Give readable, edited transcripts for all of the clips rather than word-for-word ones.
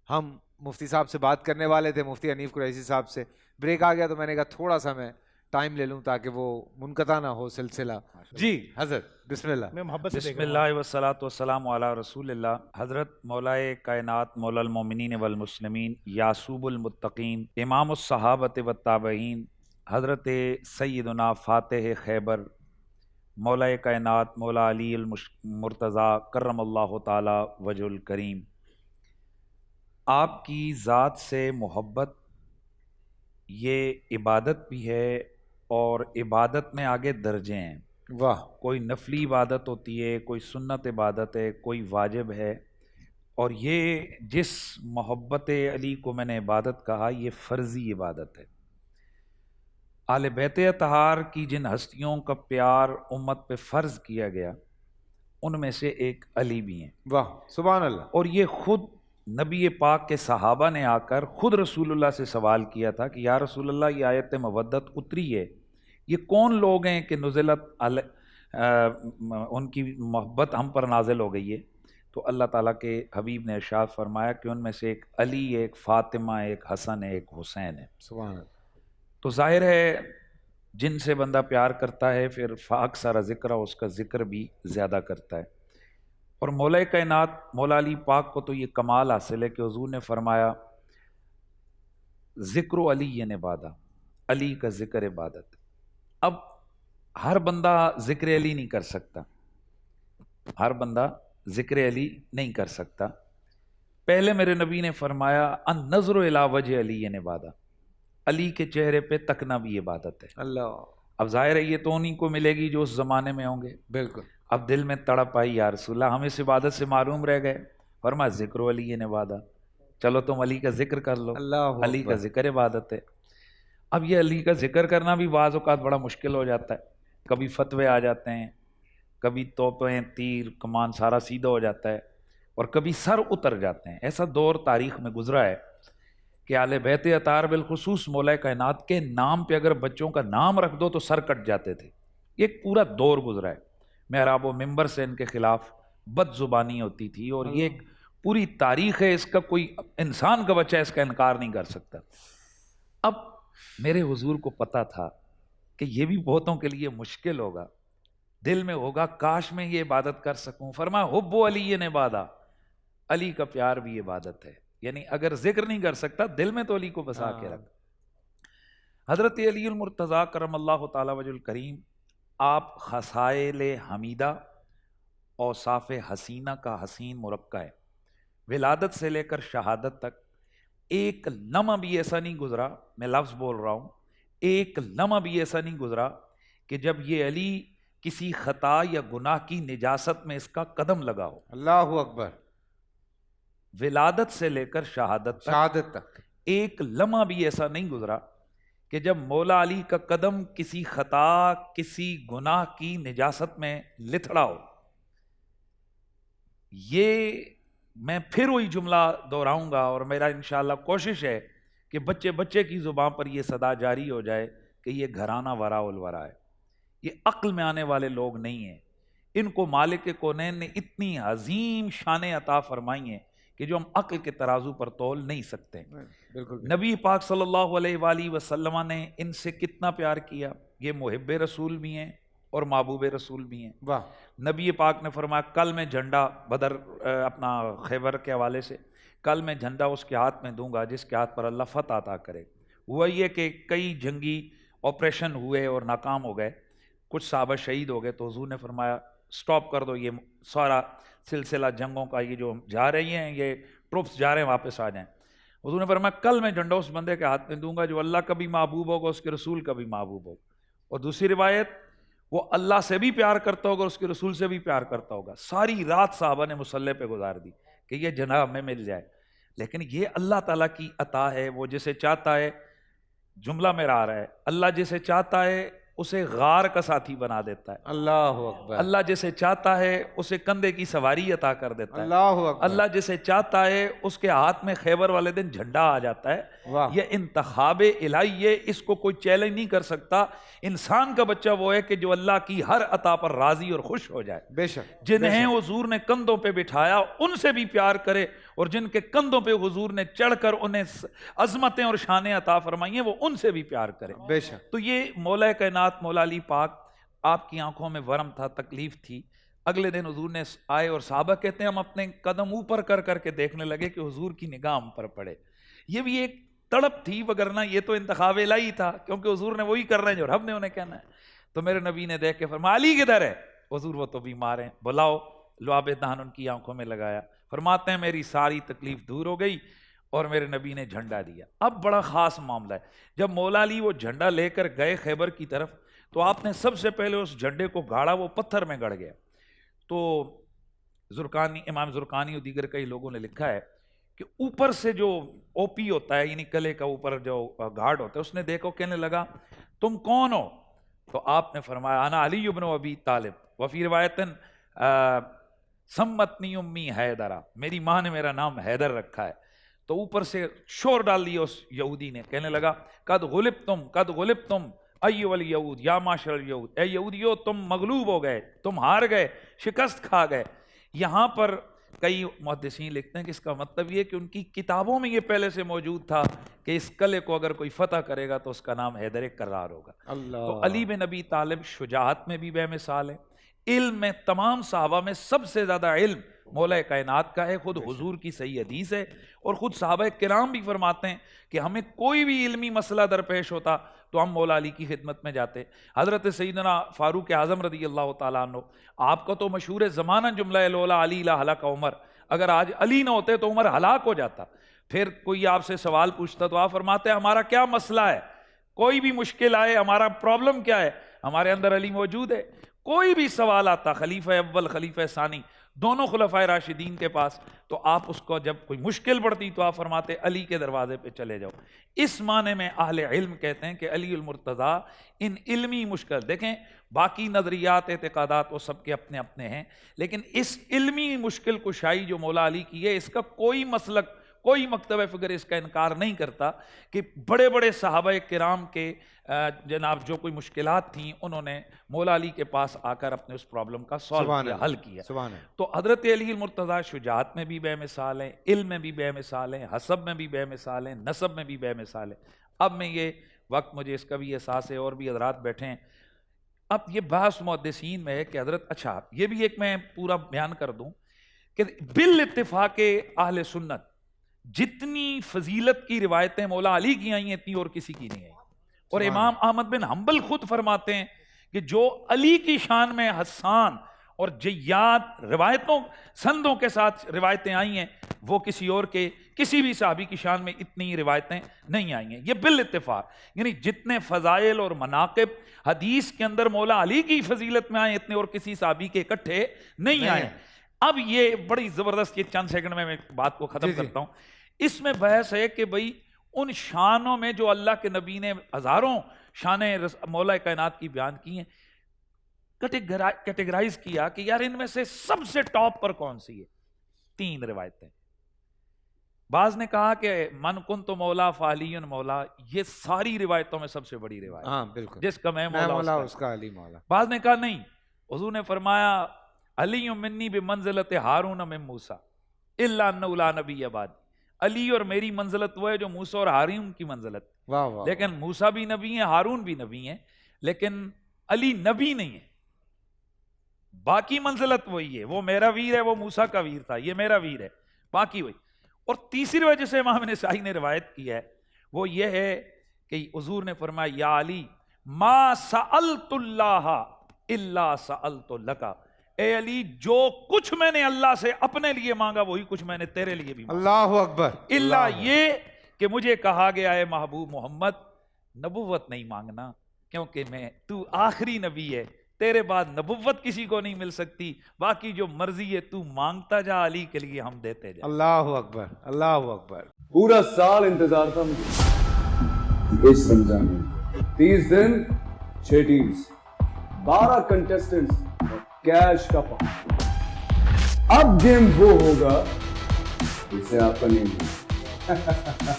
ہم مفتی صاحب سے بات کرنے والے تھے، مفتی حنیف قریشی صاحب سے، بریک آ گیا تو میں نے کہا تھوڑا سا میں ٹائم لے لوں تاکہ وہ منقطع نہ ہو سلسلہ. جی حضرت بسم اللہ. میں محبت سے بسم اللہ والصلاۃ والسلام علی رسول اللہ. حضرت مولائے کائنات مولا المومنین والمسلمین یعصوب المتقین امام الصحابۃ والتابعین حضرت سیدنا فاتح خیبر مولائے کائنات مولا علی المرتضیٰ کرم اللہ تعالی وجہ الکریم، آپ کی ذات سے محبت یہ عبادت بھی ہے، اور عبادت میں آگے درجے ہیں. واہ. کوئی نفلی عبادت ہوتی ہے، کوئی سنت عبادت ہے، کوئی واجب ہے، اور یہ جس محبت علی کو میں نے عبادت کہا یہ فرضی عبادت ہے. آل بیت اطہار کی جن ہستیوں کا پیار امت پہ فرض کیا گیا ان میں سے ایک علی بھی ہیں. واہ سبحان اللہ. اور یہ خود نبی پاک کے صحابہ نے آ کر خود رسول اللہ سے سوال کیا تھا کہ یا رسول اللہ یہ آیت مودت اتری ہے، یہ کون لوگ ہیں کہ نزلت ان کی محبت ہم پر نازل ہو گئی ہے؟ تو اللہ تعالیٰ کے حبیب نے ارشاد فرمایا کہ ان میں سے ایک علی ہے، ایک فاطمہ ہے، ایک حسن ہے، ایک حسین ہے. سبحان اللہ. تو ظاہر ہے جن سے بندہ پیار کرتا ہے پھر فاکثر ذکر اس کا ذکر بھی زیادہ کرتا ہے. اور مولا کائنات مولا علی پاک کو تو یہ کمال حاصل ہے کہ حضور نے فرمایا ذکر علی عبادہ، علی کا ذکر عبادت. اب ہر بندہ ذکر علی نہیں کر سکتا، ہر بندہ ذکر علی نہیں کر سکتا. پہلے میرے نبی نے فرمایا ان نظر الی وجہ علی عبادہ، علی کے چہرے پہ تکنا بھی عبادت ہے. اللہ. اب ظاہر ہے یہ تو انہیں کو ملے گی جو اس زمانے میں ہوں گے. بالکل. اب دل میں تڑپ آئی یا رسول اللہ ہم اس عبادت سے معروم رہ گئے. فرمایا ذکر علی عبادہ، چلو تم علی کا ذکر کر لو. اللہ علی کا ذکر عبادت ہے. اب یہ علی کا ذکر کرنا بھی بعض اوقات بڑا مشکل ہو جاتا ہے. کبھی فتوے آ جاتے ہیں، کبھی توپیں تیر کمان سارا سیدھا ہو جاتا ہے، اور کبھی سر اتر جاتے ہیں. ایسا دور تاریخ میں گزرا ہے کہ آل بیت اطہار بالخصوص مولا کائنات کے نام پہ اگر بچوں کا نام رکھ دو تو سر کٹ جاتے تھے. ایک پورا دور گزرا ہے. محراب و ممبر سے ان کے خلاف بد زبانی ہوتی تھی، اور یہ ایک پوری تاریخ ہے، اس کا کوئی انسان کا بچہ اس کا انکار نہیں کر سکتا. اب میرے حضور کو پتا تھا کہ یہ بھی بہتوں کے لیے مشکل ہوگا، دل میں ہوگا کاش میں یہ عبادت کر سکوں. فرمایا حب علی عبادہ، علی کا پیار بھی عبادت ہے. یعنی اگر ذکر نہیں کر سکتا دل میں تو علی کو بسا کے رکھ. حضرت علی المرتضیٰ کرم اللہ تعالی وجہ الکریم، آپ خصائل حمیدہ اوصاف حسینہ کا حسین مرقع ہے. ولادت سے لے کر شہادت تک ایک لمحہ بھی ایسا نہیں گزرا، میں لفظ بول رہا ہوں، ایک لمحہ بھی ایسا نہیں گزرا کہ جب یہ علی کسی خطا یا گناہ کی نجاست میں اس کا قدم لگا ہو. اللہ اکبر. ولادت سے لے کر شہادت تک ایک لمحہ بھی ایسا نہیں گزرا کہ جب مولا علی کا قدم کسی خطا کسی گناہ کی نجاست میں لتھڑا ہو. یہ میں پھر وہی جملہ دہراؤں گا، اور میرا انشاءاللہ کوشش ہے کہ بچے بچے کی زبان پر یہ صدا جاری ہو جائے کہ یہ گھرانہ وراء الورا ہے. یہ عقل میں آنے والے لوگ نہیں ہیں. ان کو مالک کونین نے اتنی عظیم شانیں عطا فرمائی ہیں کہ جو ہم عقل کے ترازو پر تول نہیں سکتے. نبی پاک صلی اللہ علیہ وآلہ وسلم نے ان سے کتنا پیار کیا. یہ محب رسول بھی ہیں اور محبوب رسول بھی ہیں. واہ. نبی پاک نے فرمایا کل میں جھنڈا بدر اپنا خیبر کے حوالے سے، کل میں جھنڈا اس کے ہاتھ میں دوں گا جس کے ہاتھ پر اللہ فتح عطا کرے. ہوا یہ کہ کئی جنگی آپریشن ہوئے اور ناکام ہو گئے، کچھ صحابہ شہید ہو گئے. تو حضور نے فرمایا سٹاپ کر دو یہ سارا سلسلہ جنگوں کا، یہ جو جا رہی ہیں یہ ٹروپس جا رہے ہیں واپس آ جائیں. حضور نے فرمایا کل میں جھنڈا اس بندے کے ہاتھ میں دوں گا جو اللہ کا بھی محبوب ہوگا، اس کے رسول کا بھی محبوب ہوگا. اور دوسری روایت وہ اللہ سے بھی پیار کرتا ہوگا، اس کے رسول سے بھی پیار کرتا ہوگا. ساری رات صحابہ نے مصلی پہ گزار دی کہ یہ جناب ہمیں مل جائے. لیکن یہ اللہ تعالیٰ کی عطا ہے، وہ جسے چاہتا ہے، جملہ میرا آ رہا ہے، اللہ جسے چاہتا ہے اسے غار کا ساتھی بنا دیتا ہے. اللہ اکبر. اللہ جسے چاہتا ہے اسے کندھے کی سواری عطا کر دیتا ہے. اللہ اکبر. اللہ جسے چاہتا ہے اس کے ہاتھ میں خیبر والے دن جھنڈا آ جاتا ہے. واہ. یہ انتخاب الہی ہے، اس کو کوئی چیلنج نہیں کر سکتا. انسان کا بچہ وہ ہے کہ جو اللہ کی ہر عطا پر راضی اور خوش ہو جائے. بے شک. جنہیں حضور نے کندھوں پہ بٹھایا ان سے بھی پیار کرے اور جن کے کندھوں پہ حضور نے چڑھ کر انہیں عظمتیں اور شانیں عطا فرمائی ہیں وہ ان سے بھی پیار کرے. بے شک. تو یہ مولا کائنات مولا علی پاک، آپ کی آنکھوں میں ورم تھا، تکلیف تھی. اگلے دن حضور نے آئے اور صحابہ کہتے ہیں ہم اپنے قدم اوپر کر کر کے دیکھنے لگے کہ حضور کی نگاہ ہم پر پڑے. یہ بھی ایک تڑپ تھی، وگرنہ یہ تو انتخاب الہی تھا، کیونکہ حضور نے وہی کرنا ہے جو رب نے انہیں کہنا ہے. تو میرے نبی نے دیکھ کے فرمایا علی کدھر ہے؟ حضور وہ تو بیمار ہیں، بلاؤ. لعاب دہن ان کی آنکھوں میں لگایا. فرماتے ہیں میری ساری تکلیف دور ہو گئی اور میرے نبی نے جھنڈا دیا. اب بڑا خاص معاملہ ہے، جب مولا علی وہ جھنڈا لے کر گئے خیبر کی طرف تو آپ نے سب سے پہلے اس جھنڈے کو گاڑا، وہ پتھر میں گڑ گیا. تو زرقانی، امام زرقانی اور دیگر کئی لوگوں نے لکھا ہے کہ اوپر سے جو اوپی ہوتا ہے، یعنی کلے کا اوپر جو گارڈ ہوتا ہے، اس نے دیکھو، کہنے لگا تم کون ہو؟ تو آپ نے فرمایا انا علی ابن ابی طالب وفی روایتن سمتنی امی حیدرہ، میری ماں نے میرا نام حیدر رکھا ہے. تو اوپر سے شور ڈال دیا اس یہودی نے، کہنے لگا قد غلبتم ایو الیہود یا معاشر الیہود، اے یہودیو تم مغلوب ہو گئے، تم ہار گئے، شکست کھا گئے. یہاں پر کئی محدثین لکھتے ہیں کہ اس کا مطلب یہ کہ ان کی کتابوں میں یہ پہلے سے موجود تھا کہ اس قلعے کو اگر کوئی فتح کرے گا تو اس کا نام حیدر کرار ہوگا. تو علی بن ابی طالب شجاعت میں بھی بے مثال ہے، علم میں تمام صحابہ میں سب سے زیادہ علم مولا کائنات کا ہے. خود حضور کی صحیح حدیث ہے اور خود صحابہ کرام بھی فرماتے ہیں کہ ہمیں کوئی بھی علمی مسئلہ درپیش ہوتا تو ہم مولا علی کی خدمت میں جاتے. حضرت سیدنا فاروق اعظم رضی اللہ تعالیٰ عنہ، آپ کا تو مشہور زمانہ جملہ ہے لولا علی لا ہلاک عمر، اگر آج علی نہ ہوتے تو عمر ہلاک ہو جاتا. پھر کوئی آپ سے سوال پوچھتا تو آپ فرماتے ہیں ہمارا کیا مسئلہ ہے، کوئی بھی مشکل آئے، ہمارا پرابلم کیا ہے، ہمارے اندر علی موجود ہے. کوئی بھی سوال آتا خلیفہ اول خلیفہ ثانی دونوں خلفائے راشدین کے پاس، تو آپ اس کو جب کوئی مشکل پڑتی تو آپ فرماتے علی کے دروازے پہ چلے جاؤ. اس معنی میں اہل علم کہتے ہیں کہ علی المرتضیٰ ان علمی مشکل، دیکھیں باقی نظریات اعتقادات وہ سب کے اپنے اپنے ہیں، لیکن اس علمی مشکل کشائی جو مولا علی کی ہے، اس کا کوئی مسلک، کوئی مکتب فکر اس کا انکار نہیں کرتا کہ بڑے بڑے صحابہ کرام کے جناب جو کوئی مشکلات تھیں انہوں نے مولا علی کے پاس آ کر اپنے اس پرابلم کا سالو کیا، حل کیا. تو حضرت علی المرتضیٰ شجاعت میں بھی بے مثال ہیں، علم میں بھی بے مثال ہیں، حسب میں بھی بے مثال ہیں، نسب میں بھی بے مثال ہیں. اب میں یہ وقت مجھے اس کا بھی احساس ہے، اور بھی حضرات بیٹھے ہیں. اب یہ بحث محدثین میں ہے کہ حضرت، اچھا یہ بھی ایک میں پورا بیان کر دوں کہ بالاتفاق اہل سنت جتنی فضیلت کی روایتیں مولا علی کی آئی ہیں اتنی اور کسی کی نہیں آئی. اور امام احمد بن حنبل خود فرماتے ہیں کہ جو علی کی شان میں حسان اور جیاد روایتوں سندوں کے ساتھ روایتیں آئی ہیں وہ کسی اور کے کسی بھی صحابی کی شان میں اتنی روایتیں نہیں آئی ہیں. یہ بالاتفاق، یعنی جتنے فضائل اور مناقب حدیث کے اندر مولا علی کی فضیلت میں آئے اتنے اور کسی صحابی کے اکٹھے نہیں آئے. اب یہ بڑی زبردست، یہ چند سیکنڈ میں بات کو ختم کرتا ہوں. اس میں بحث ہے کہ بھئی ان شانوں میں جو اللہ کے نبی نے ہزاروں شانیں مولا کائنات کی بیان کی ہیں، کیٹیگرائز کیا کہ یار ان میں سے سب سے ٹاپ پر کون سی ہے. 3 روایتیں. بعض نے کہا کہ من کنت مولا فعلی مولا، یہ ساری روایتوں میں سب سے بڑی روایت، ہاں بالکل، جس کا میں مولا اس کا علی مولا. بعض نے کہا نہیں، حضور نے فرمایا علی منی بمنزلت ہارون من موسیٰ الا انہ لا نبی بعد، علی اور میری منزلت وہ ہے جو موسیٰ اور ہارون کی منزلت. لیکن موسیٰ بھی نبی ہیں، ہارون بھی نبی ہیں، لیکن علی نبی نہیں ہے. باقی منزلت وہی ہے، وہ میرا ویر ہے، وہ موسیٰ کا ویر تھا، یہ میرا ویر ہے، باقی وہی. اور تیسری وجہ سے امام نسائی نے روایت کی ہے وہ یہ ہے کہ حضور نے فرمایا یا علی ما سألت اللہ الا سألت لکا، اے علی جو کچھ میں نے اللہ سے اپنے لیے مانگا وہی کچھ میں نے تیرے لیے بھی مانگا. اللہ اکبر. اللہ یہ کہ مجھے کہا گیا ہے محبوب محمد نبوت نہیں مانگنا کیونکہ تو آخری نبی ہے، تیرے بعد نبوت کسی کو نہیں مل سکتی، باقی جو مرضی ہے تو مانگتا جا، علی کے لیے ہم دیتے جا. اللہ اکبر. اللہ اکبر. پورا سال انتظار تھا مجھے اس رمضان میں، 30 دن 6 ٹیمز، 12 کنٹیسٹنٹس، کیش کا پاؤں. اب گیم وہ ہوگا جسے آپ کا نہیں ہوگا،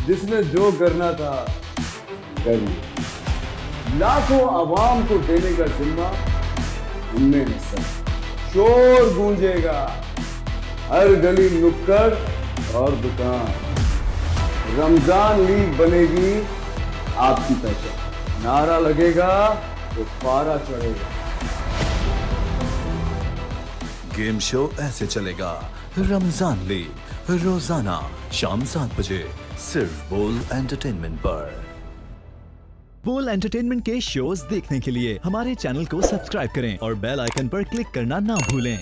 جس نے جو کرنا تھا کر لیا. لاکھوں عوام کو دینے کا ذمہ ہم نے حصہ. شور گونجے گا، ہر گلی نکڑ اور دکان. رمضان لیگ بنے گی آپ کی پہچان. نعرہ لگے گا تو پارا چڑھے گا. گیم شو ایسے چلے گا. رمضان لیگ روزانہ شام 7 بجے صرف بول انٹرٹینمنٹ پر. بول انٹرٹینمنٹ کے شوز دیکھنے کے لیے ہمارے چینل کو سبسکرائب کریں اور بیل آئیکن پر کلک کرنا نہ بھولیں.